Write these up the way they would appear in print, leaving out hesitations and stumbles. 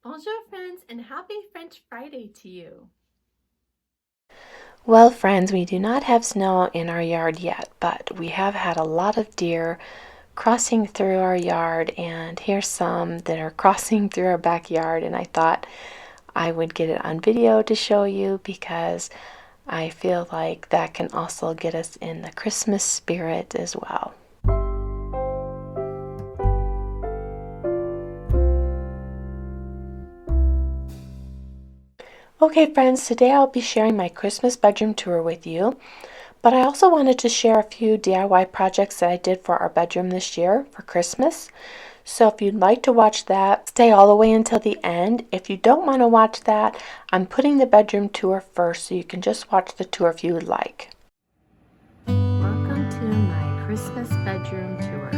Bonjour friends and happy French Friday to you. Well, friends, we do not have snow in our yard yet, but we have had a lot of deer crossing through our yard, and here's some that are crossing through our backyard. And I thought I would get it on video to show you because I feel like that can also get us in the Christmas spirit as well. Okay, friends, today I'll be sharing my Christmas bedroom tour with you. But I also wanted to share a few DIY projects that I did for our bedroom this year for Christmas. So if you'd like to watch that, stay all the way until the end. If you don't want to watch that, I'm putting the bedroom tour first, so you can just watch the tour if you would like. Welcome to my Christmas bedroom tour.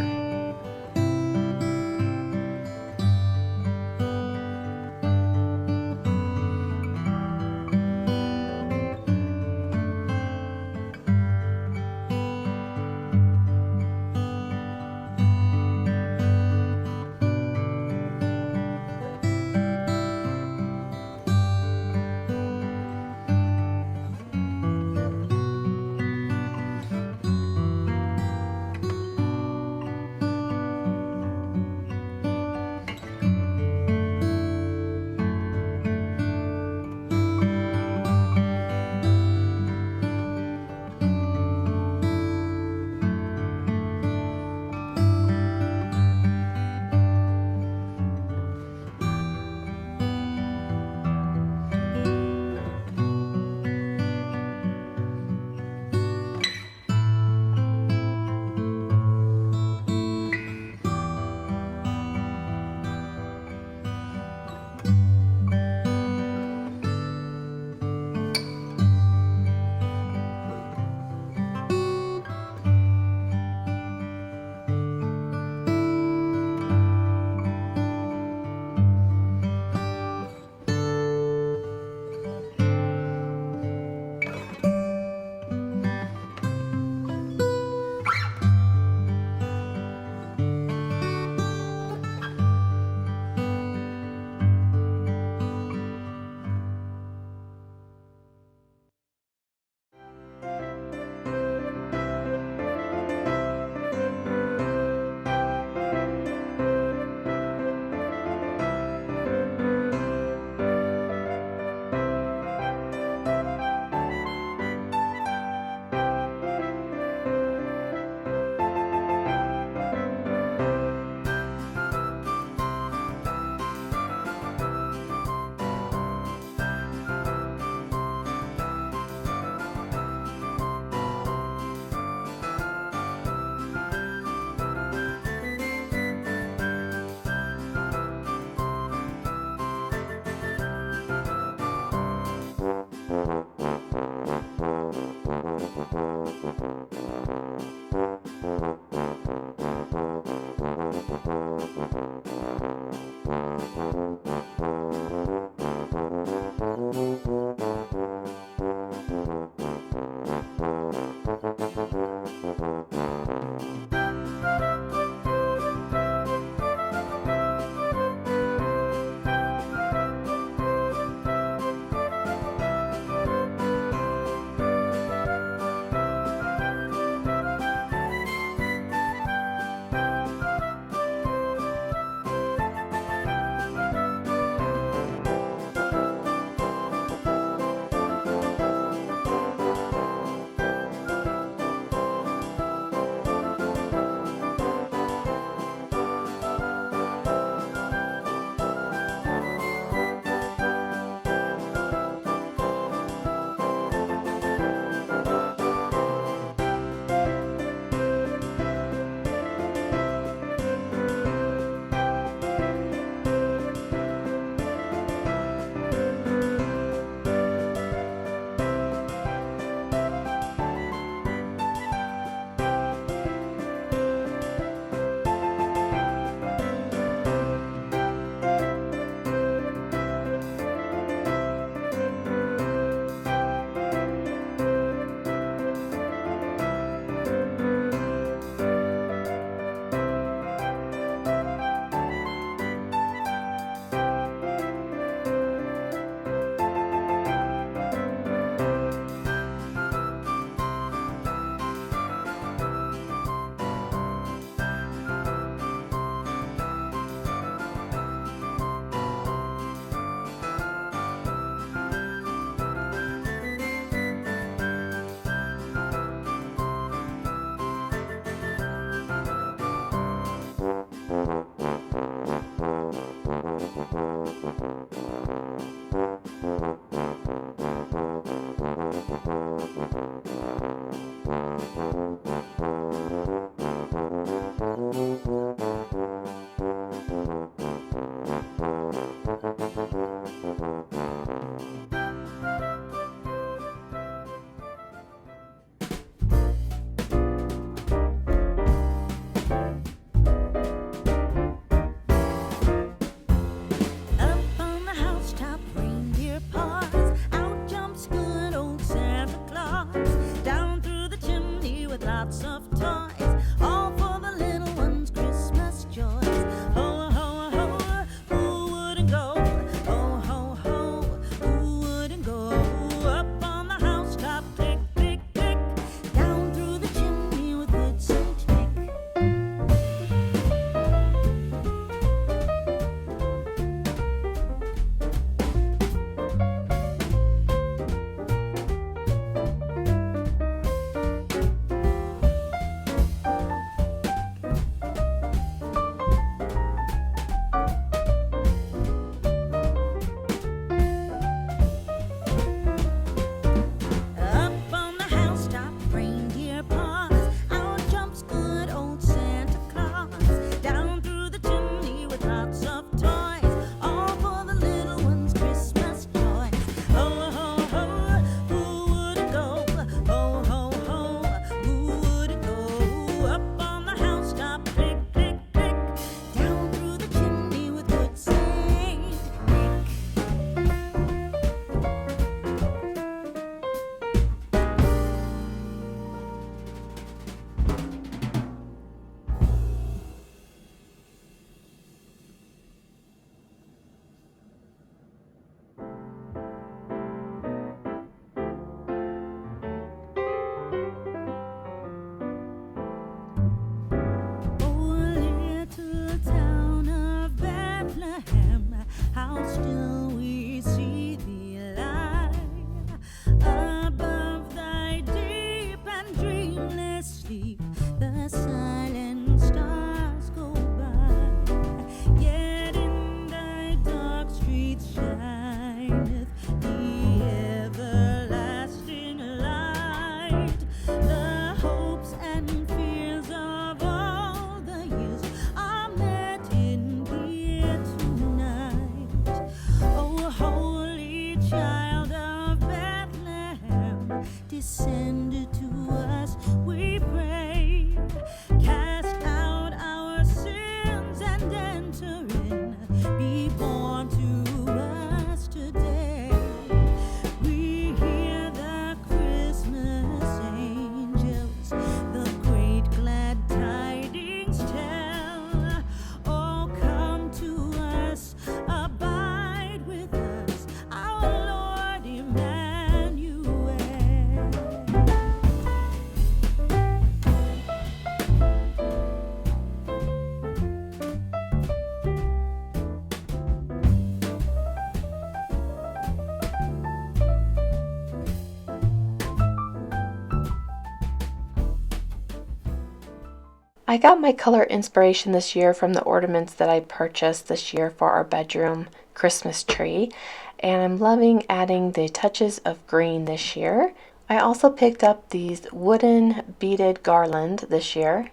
I got my color inspiration this year from the ornaments that I purchased this year for our bedroom Christmas tree, and I'm loving adding the touches of green this year. I also picked up these wooden beaded garland this year,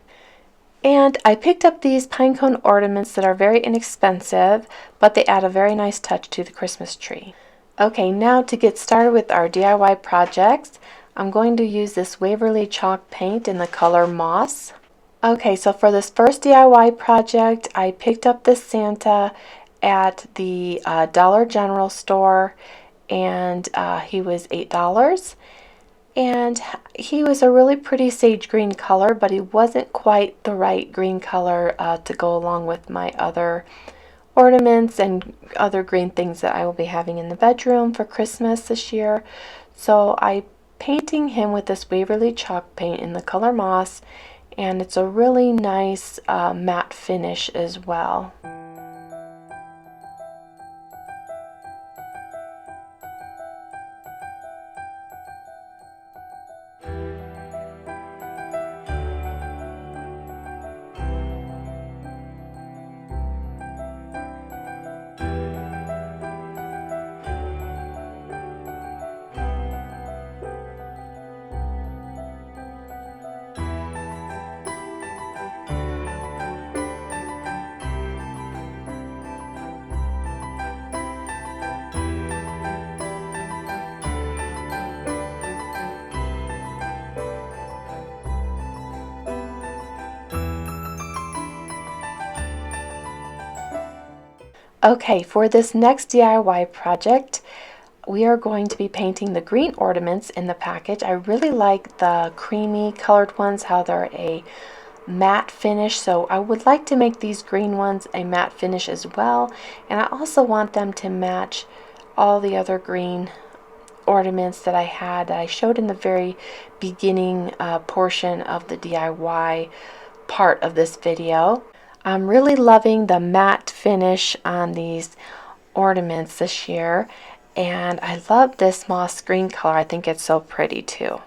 and I picked up these pinecone ornaments that are very inexpensive, but they add a very nice touch to the Christmas tree. Okay, now to get started with our DIY projects, I'm going to use this Waverly chalk paint in the color Moss. Okay, so for this first DIY project, I picked up this Santa at the Dollar General store, and he was $8. And he was a really pretty sage green color, but he wasn't quite the right green color to go along with my other ornaments and other green things that I will be having in the bedroom for Christmas this year. So I'm painting him with this Waverly chalk paint in the color Moss, and it's a really nice matte finish as well. Okay, for this next DIY project, we are going to be painting the green ornaments in the package. I really like the creamy colored ones, how they're a matte finish, so I would like to make these green ones a matte finish as well, and I also want them to match all the other green ornaments that I had that I showed in the very beginning portion of the DIY part of this video. I'm really loving the matte finish on these ornaments this year, and I love this moss green color. I think it's so pretty too.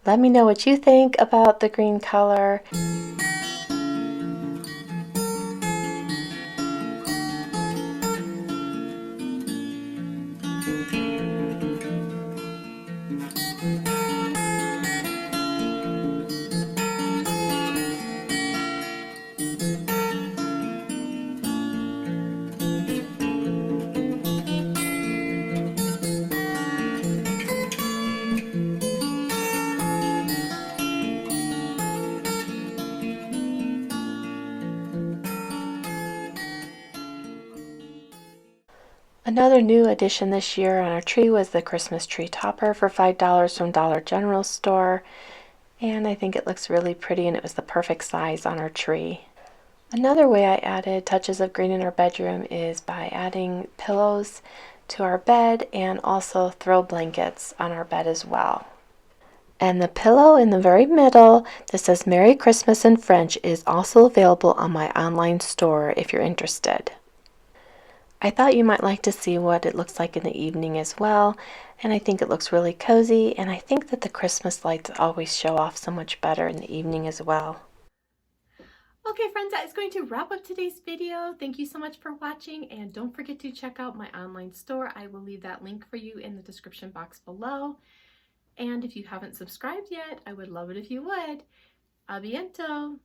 Let me know what you think about the green color. Another new addition this year on our tree was the Christmas tree topper for $5 from Dollar General store, and I think it looks really pretty and it was the perfect size on our tree. Another way I added touches of green in our bedroom is by adding pillows to our bed and also throw blankets on our bed as well. And the pillow in the very middle that says Merry Christmas in French is also available on my online store if you're interested. I thought you might like to see what it looks like in the evening as well, and I think it looks really cozy, and I think that the Christmas lights always show off so much better in the evening as well. Okay friends, that is going to wrap up today's video. Thank you so much for watching, and don't forget to check out my online store. I will leave that link for you in the description box below. And if you haven't subscribed yet, I would love it if you would. A biento!